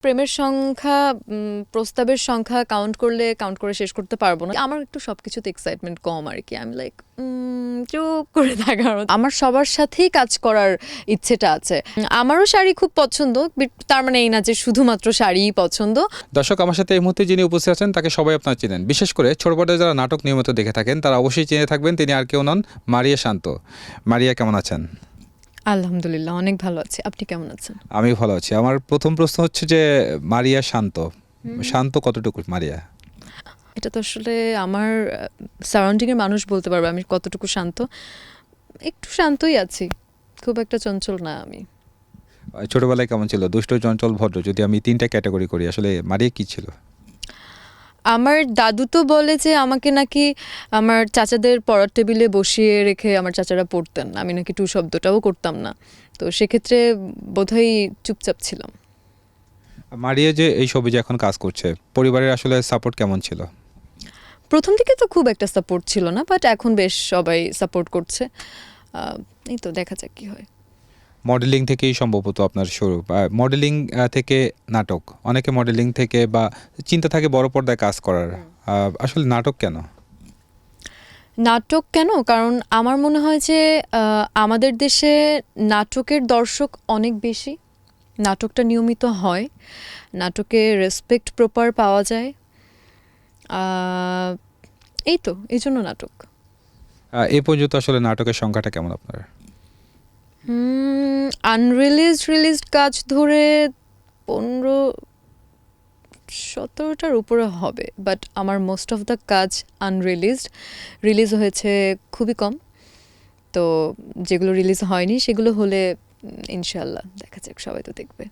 প্রেমের সংখ্যা প্রস্তাবের সংখ্যা কাউন্ট করে শেষ করতে পারবো না। আমার একটু সবকিছুতে এক্সাইটমেন্ট কম আর কি। আমি লাইক চুপ করে থাকার মতো। আমার সবার সাথেই কাজ করার ইচ্ছেটা আছে। আমারও শাড়ি খুব পছন্দ, তার মানে এই না যে শুধুমাত্র শাড়িই পছন্দ। দর্শক, আমার সাথে এই মুহূর্তে যিনি উপস্থিত আছেন তাকে সবাই আপনারা চেনেন। বিশেষ করে ছোট পর্দায় যারা নাটক নিয়মিত দেখে থাকেন তারা অবশ্যই চিনে থাকবেন। তিনি আর কেউ নন, মারিয়া শান্ত। মারিয়া, কেমন আছেন? আলহামদুলিল্লাহ, অনেক ভালো আছি। আপনি কেমন আছেন? আমি ভালো আছি। আমার প্রথম প্রশ্ন হচ্ছে যে মারিয়া শান্ত, শান্ত কতটুকু মারিয়া? এটা তো আসলে আমার সারাউন্ডিংয়ের মানুষ বলতে পারবে আমি কতটুকু শান্ত। একটু শান্তই আছি, খুব একটা চঞ্চল না আমি। ছোটবেলায় কেমন ছিল? দুষ্ট, চঞ্চল, ভদ্র? যদি আমি তিনটা ক্যাটাগরি করি, আসলে মারিয়া কি ছিল? আমার দাদু তো বলে যে আমাকে নাকি আমার চাচাদের পড়ার টেবিলে বসিয়ে রেখে আমার চাচারা পড়তেন, আমি নাকি টু শব্দটাও করতাম না। তো সেক্ষেত্রে বোধহয় চুপচাপ ছিলাম। মারিয়া যে এই ছবি যে এখন কাজ করছে, পরিবারের আসলে সাপোর্ট কেমন ছিল? প্রথম দিকে তো খুব একটা সাপোর্ট ছিল না, বাট এখন বেশ সবাই সাপোর্ট করছে। এই তো দেখা যাক কি হয়। মডেলিং থেকেই সম্ভবত আপনার শুরু, মডেলিং থেকে নাটক। অনেকে মডেলিং থেকে বা চিন্তা থাকে বড় পর্দায় কাজ করার, আসলে নাটক কেন? নাটক কেন? কারণ আমার মনে হয় যে আমাদের দেশে নাটকের দর্শক অনেক বেশি। নাটকটা নিয়মিত হয়, নাটকে রেসপেক্ট প্রপার পাওয়া যায়। এই তো এই জন্য নাটক। এই পর্যন্ত আসলে নাটকের সংখ্যাটা কেমন আপনার? রিলিজড কাজ ধরে 15-17টার উপরে হবে, বাট আমার মোস্ট অফ দ্য কাজ রিলিজ হয়েছে খুবই কম। তো যেগুলো রিলিজ হয়নি সেগুলো হলে ইনশাল্লাহ দেখা যাক, সবাই তো দেখবে।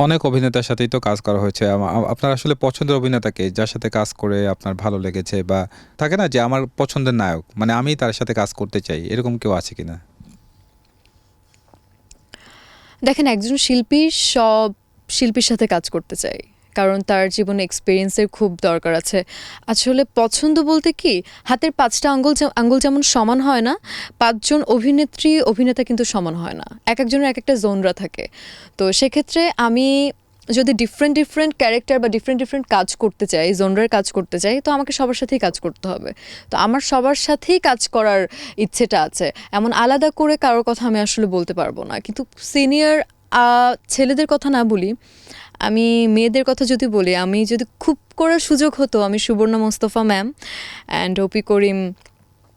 অনেক অভিনেতার সাথেই তো কাজ করা হয়েছে। আপনার আসলে পছন্দের অভিনেতাকে, যার সাথে কাজ করে আপনার ভালো লেগেছে, বা থাকে না যে আমার পছন্দের নায়ক, মানে আমি তার সাথে কাজ করতে চাই, এরকম কেউ আছে কিনা? দেখেন, একজন শিল্পী সব শিল্পীর সাথে কাজ করতে চায়, কারণ তার জীবনে এক্সপিরিয়েন্সের খুব দরকার আছে। আসলে পছন্দ বলতে কি, হাতের 5টা আঙ্গুল যেমন সমান হয় না, 5জন অভিনেতা কিন্তু সমান হয় না। এক একজনের এক একটা জোনরা থাকে। তো সেক্ষেত্রে আমি যদি ডিফারেন্ট ক্যারেক্টার বা ডিফারেন্ট কাজ করতে চাই, জোনরার কাজ করতে চাই, তো আমাকে সবার সাথেই কাজ করতে হবে। তো আমার সবার সাথেই কাজ করার ইচ্ছেটা আছে। এমন আলাদা করে কারোর কথা আমি আসলে বলতে পারবো না। কিন্তু সিনিয়র ছেলেদের কথা না বলি, আমি মেয়েদের কথা যদি বলি, আমি যদি খুব করার সুযোগ হতো, আমি সুবর্ণা মোস্তফা ম্যাম অ্যান্ড ওপি করিম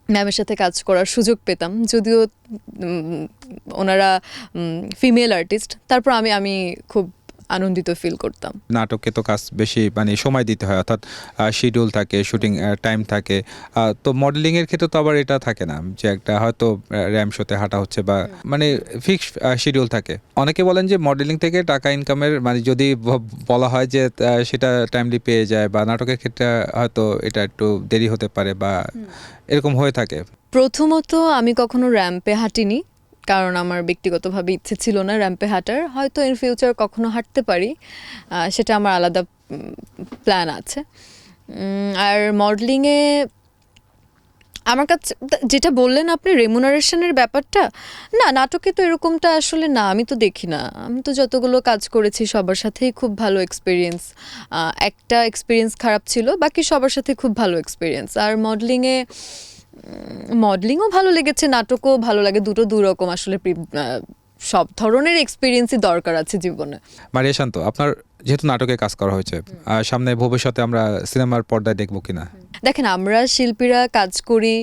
ম্যামের সাথে কাজ করার সুযোগ পেতাম। যদিও ওনারা ফিমেল আর্টিস্ট, তারপর আমি খুব আনন্দিত ফিল করতাম। নাটকে তো কাজ বেশি মানে সময় দিতে হয়, অর্থাৎ শিডিউল থাকে, শুটিং টাইম থাকে। তো মডেলিংয়ের ক্ষেত্রে তো আবার এটা থাকে না যে একটা হয়তো র্যাম শোতে হাঁটা হচ্ছে, বা মানে ফিক্সড শিডিউল থাকে। অনেকে বলেন যে মডেলিং থেকে টাকা ইনকামের মানে যদি বলা হয় যে সেটা টাইমলি পেয়ে যায়, বা নাটকের ক্ষেত্রে হয়তো এটা একটু দেরি হতে পারে, বা এরকম হয়ে থাকে। প্রথমত আমি কখনো র্যাম্পে হাঁটিনি, কারণ আমার ব্যক্তিগতভাবে ইচ্ছে ছিল না র্যাম্পে হাঁটার। হয়তো ইন ফিউচার কখনো হাঁটতে পারি, সেটা আমার আলাদা প্ল্যান আছে। আর মডেলিংয়ে আমার কাছে যেটা বললেন আপনি রেমুনারেশনের ব্যাপারটা, না, নাটকে তো এরকমটা আসলে না, আমি তো দেখি না। আমি তো যতগুলো কাজ করেছি সবার সাথেই খুব ভালো এক্সপিরিয়েন্স। একটা এক্সপিরিয়েন্স খারাপ ছিল, বাকি সবার সাথে খুব ভালো এক্সপিরিয়েন্স। আর মডেলিংও ভালো লেগেছে, নাটকও ভালো লাগে, দুটো দুরকম আসলে। সব ধরনের এক্সপিরিয়েন্সই দরকার আছে জীবনে। মারিয়া শান্ত, আপনার যেহেতু নাটকে কাজ করা হয়েছে, সামনে ভবিষ্যতে আমরা সিনেমার পর্দায় দেখবো কিনা? দেখেন, আমরা শিল্পীরা কাজ করি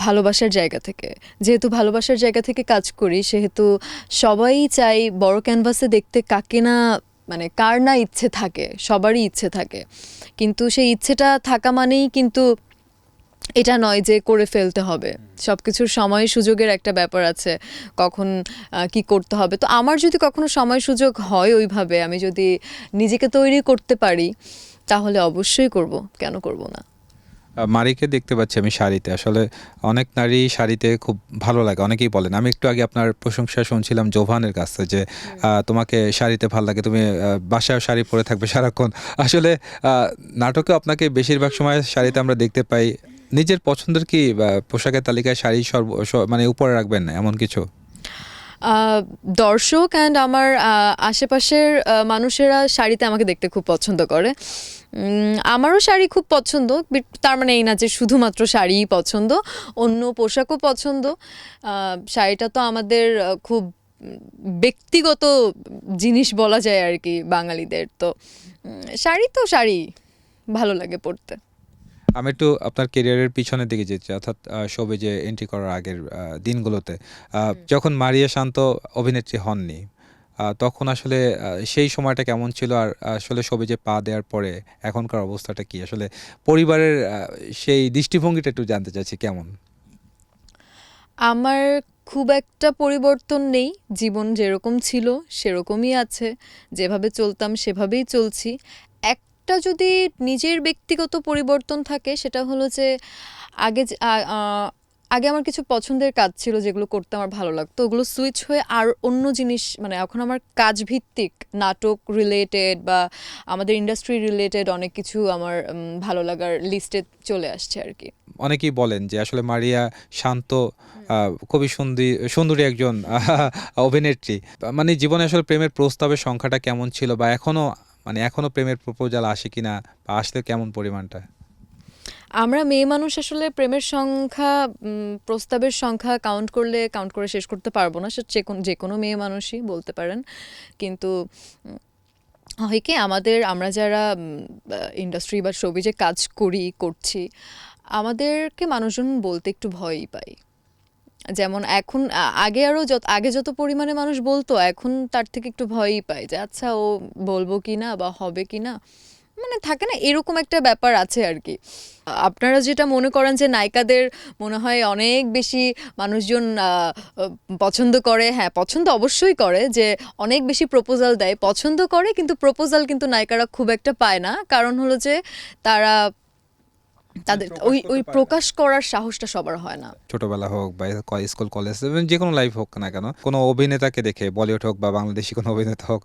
ভালোবাসার জায়গা থেকে। যেহেতু ভালোবাসার জায়গা থেকে কাজ করি, সেহেতু সবাই চাই বড় ক্যানভাসে দেখতে কাকে না, মানে কার না ইচ্ছে থাকে, সবারই ইচ্ছে থাকে। কিন্তু সেই ইচ্ছেটা থাকা মানেই কিন্তু এটা নয় যে করে ফেলতে হবে। সব কিছুর সময় সুযোগের একটা ব্যাপার আছে, কখন কি করতে হবে। তো আমার যদি কখনো সময় সুযোগ হয় ওইভাবে, আমি যদি নিজেকে তৈরি করতে পারি, তাহলে অবশ্যই করব, কেন করব না। মারিকে দেখতে পাচ্ছি আমি শাড়িতে, আসলে অনেক নারী শাড়িতে খুব ভালো লাগে, অনেকেই বলেন। আমি একটু আগে আপনার প্রশংসা শুনছিলাম জোভানের কাছে যে তোমাকে শাড়িতে ভালো লাগে, তুমি বাসায় শাড়ি পরে থাকবে সারাক্ষণ। আসলে নাটকে আপনাকে বেশিরভাগ সময় শাড়িতে আমরা দেখতে পাই। নিজের পছন্দের কি পোশাকের তালিকায় শাড়ি মানে উপরে রাখবেন না এমন কিছু? দর্শক অ্যান্ড আমার আশেপাশের মানুষেরা শাড়িতে আমাকে দেখতে খুব পছন্দ করে। আমারও শাড়ি খুব পছন্দ, তার মানে এই না যে শুধুমাত্র শাড়িই পছন্দ, অন্য পোশাকও পছন্দ। শাড়িটা তো আমাদের খুব ব্যক্তিগত জিনিস বলা যায় আর কি বাঙালিদের, তো শাড়ি তো শাড়ি ভালো লাগে পরতে। আমি একটু আপনার কেরিয়ারের পিছনের দিকে যেতে চাই, অর্থাৎ শোবিজে এন্ট্রি করার আগের দিনগুলোতে যখন মারিয়া শান্ত অভিনেত্রী হননি, তখন আসলে সেই সময়টা কেমন ছিল, আর আসলে শোবিজে পা দেওয়ার পরে এখনকার অবস্থাটা কি, আসলে পরিবারের সেই দৃষ্টিভঙ্গিটা একটু জানতে চাচ্ছি কেমন। আমার খুব একটা পরিবর্তন নেই, জীবন যেরকম ছিল সেরকমই আছে, যেভাবে চলতাম সেভাবেই চলছি। একটা যদি নিজের ব্যক্তিগত পরিবর্তন থাকে সেটা হলো যে আগে আগে আমার কিছু পছন্দের কাজ ছিল যেগুলো করতে আমার ভালো লাগতো, ওগুলো সুইচ হয়ে আর অন্য জিনিস, মানে এখন আমার কাজ ভিত্তিক নাটক রিলেটেড বা আমাদের ইন্ডাস্ট্রি রিলেটেড অনেক কিছু আমার ভালো লাগার লিস্টে চলে আসছে আর কি। অনেকেই বলেন যে আসলে মারিয়া শান্ত খুবই সুন্দরী একজন অভিনেত্রী। মানে জীবনে আসলে প্রেমের প্রস্তাবের সংখ্যাটা কেমন ছিল, বা এখনো প্রেমের প্রপোজাল আসে কিনা, বা আসলে কেমন পরিমাণটা? আমরা মেয়ে মানুষ আসলে প্রেমের সংখ্যা, প্রস্তাবের সংখ্যা কাউন্ট করে শেষ করতে পারবো না, সে যে কোনো মেয়ে মানুষই বলতে পারেন। কিন্তু হয় কি, আমরা যারা ইন্ডাস্ট্রি বা শোবিজে কাজ করছি, আমাদেরকে মানুষজন বলতে একটু ভয়ই পায়। যেমন এখন আগে যত পরিমাণে মানুষ বলতো, এখন তার থেকে একটু ভয়ই পায় যে আচ্ছা ও বলবো কি না বা হবে কি না, মানে থাকে না এরকম একটা ব্যাপার আছে আর কি। আপনারা যেটা মনে করেন যে নায়িকাদের মনে হয় অনেক বেশি মানুষজন পছন্দ করে, হ্যাঁ পছন্দ অবশ্যই করে, যে অনেক বেশি প্রপোজাল দেয়, পছন্দ করে, কিন্তু প্রপোজাল কিন্তু নায়িকারা খুব একটা পায় না, কারণ হলো যে তারা তাদের ওই প্রকাশ করার সাহসটা সবার হয় না। ছোটবেলা হোক বা স্কুল কলেজ যে কোনো লাইফ হোক না কেন, কোনো অভিনেতাকে দেখে, বলিউড হোক বা বাংলাদেশি কোনো অভিনেতা হোক,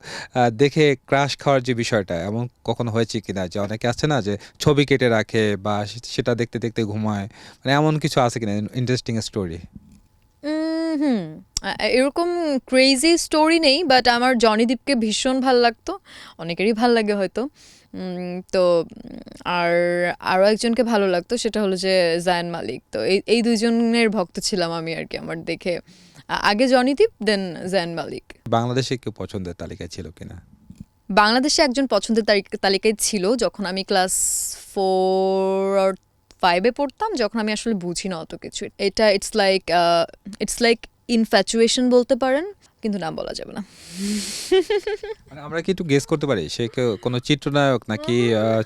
দেখে ক্রাশ খাওয়ার যে বিষয়টা, এমন কখনো হয়েছে কিনা? যে অনেকে আছে না যে ছবি কেটে রাখে বা সেটা দেখতে দেখতে ঘুমায়, মানে এমন কিছু আছে কিনা ইন্টারেস্টিং স্টোরি? হুম, এরকম ক্রেজি স্টোরি নেই, বাট আমার জনি দীপকে ভীষণ ভাল লাগতো, অনেকেরই ভাল লাগে হয়তো। তো আর আরও একজনকে ভালো লাগতো, সেটা হলো যে জায়ান মালিক। তো এই দুইজনের ভক্ত ছিলাম আমি আর কি, আমার দেখে আগে জনি দীপ, দেন জায়ান মালিক। বাংলাদেশে কেউ পছন্দের তালিকায় ছিল কিনা? বাংলাদেশে একজন পছন্দের তালিকায় ছিল যখন আমি ক্লাস 4 আর 5-এ পড়তাম, যখন আমি আসলে বুঝি না অত কিছু। এটা ইটস লাইক ইনফ্যাচুয়েশন বলতে পারেন, কিন্তু নাম বলা যাবে না। মানে আমরা কি একটু গেস করতে পারি সে কোনো চিত্রনায়ক নাকি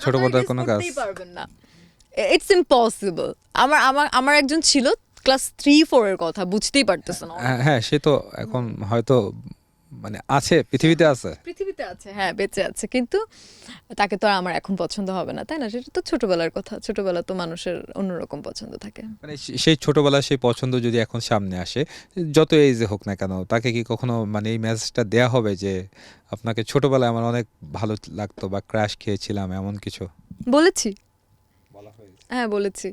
ছোট পর্দার কোনো কাজ? পারবেন না, ইটস ইম্পসিবল। আমার আমার আমার একজন ছিল ক্লাস 3-4-এর কথা, বুঝতেই পারতেছে না। হ্যাঁ, সে তো এখন হয়তো মানে আছে, পৃথিবীতে আছে। পৃথিবীতে আছে, হ্যাঁ বেঁচে আছে, কিন্তু তাকে তো আর আমার এখন পছন্দ হবে না, তাই না? সেটা তো ছোটবেলার কথা, ছোটবেলা তো মানুষের অন্যরকম পছন্দ থাকে। মানে সেই ছোটবেলার সেই পছন্দ যদি এখন সামনে আসে, যত এজে হোক না কেন, তাকে কি কখনো মানে এই মেসেজটা দেয়া হবে যে আপনাকে ছোটবেলায় আমার অনেক ভালো লাগতো বা ক্রাশ খেয়েছিলাম, এমন কিছু? বলেছি, বলা হয়েছে? হ্যাঁ বলেছি।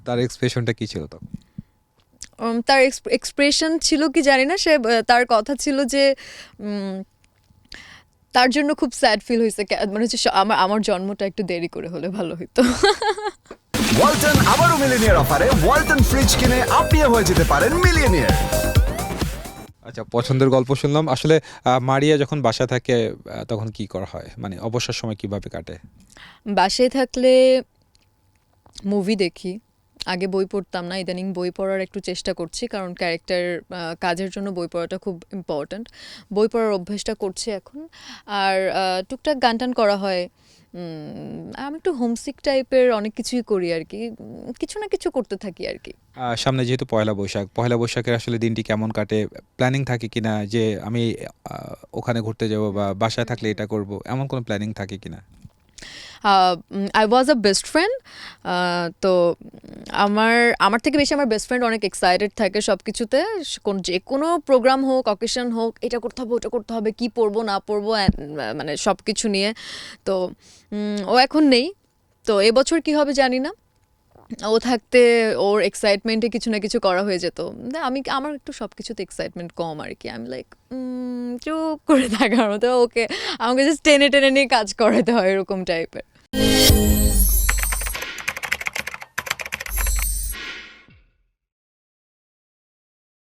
তার এক্সপ্রেশনটা কি ছিল তখন? তার এক্সপ্রেশন ছিল কি জানি না, তার কথা ছিল যে তার জন্য খুব স্যাড ফিল হয়েছে, মানে হচ্ছে আমার জন্মটা একটু দেরি করে হলে ভালো হতো। ওয়ালটন আবারও মিলিনিয়ার অফারে ওয়ালটন ফ্রিজ কিনে আপনিও হয়ে যেতে পারেন মিলিয়নিয়ার। আচ্ছা, পছন্দের গল্প শুনলাম। আসলে মারিয়া যখন বাসা থাকে তখন কি করা হয়, মানে অবসর সময় কিভাবে কাটে? বাসায় থাকলে মুভি দেখি। আগে বই পড়তাম না, ইদানিং বই পড়ার একটু চেষ্টা করছি, কারণ ক্যারেক্টার কাজের জন্য বই পড়াটা খুব ইম্পর্ট্যান্ট। বই পড়ার অভ্যেসটা করছি এখন। আর টুকটাক গান টান করা হয়। আমি একটু হোমসিক টাইপের অনেক কিছুই করি আর কি, কিছু না কিছু করতে থাকি আর কি। সামনে যেহেতু পয়লা বৈশাখের আসলে দিনটি কেমন কাটে, প্ল্যানিং থাকে কিনা যে আমি ওখানে ঘুরতে যাব বা বাসায় থাকলে এটা করব, এমন কোনো প্ল্যানিং থাকে কিনা? I was a best friend. তো আমার থেকে বেশি আমার বেস্ট ফ্রেন্ড অনেক এক্সাইটেড থাকে সব কিছুতে, যে কোনো প্রোগ্রাম হোক, অকেশন হোক, এটা করতে হবে ওটা করতে হবে, কী পরবো না পরবো, মানে সব কিছু নিয়ে। তো ও এখন নেই, তো এবছর কি হবে জানি না। ও থাকতে ওর এক্সাইটমেন্টে কিছু না কিছু করা হয়ে যেত। আমার একটু সব কিছুতে এক্সাইটমেন্ট কম আর কি। আমি লাইক চুপ করে থাকার মতো, ওকে আমাকে জাস্ট টেনে টেনে নিয়ে কাজ করাতে হয় এরকম টাইপের।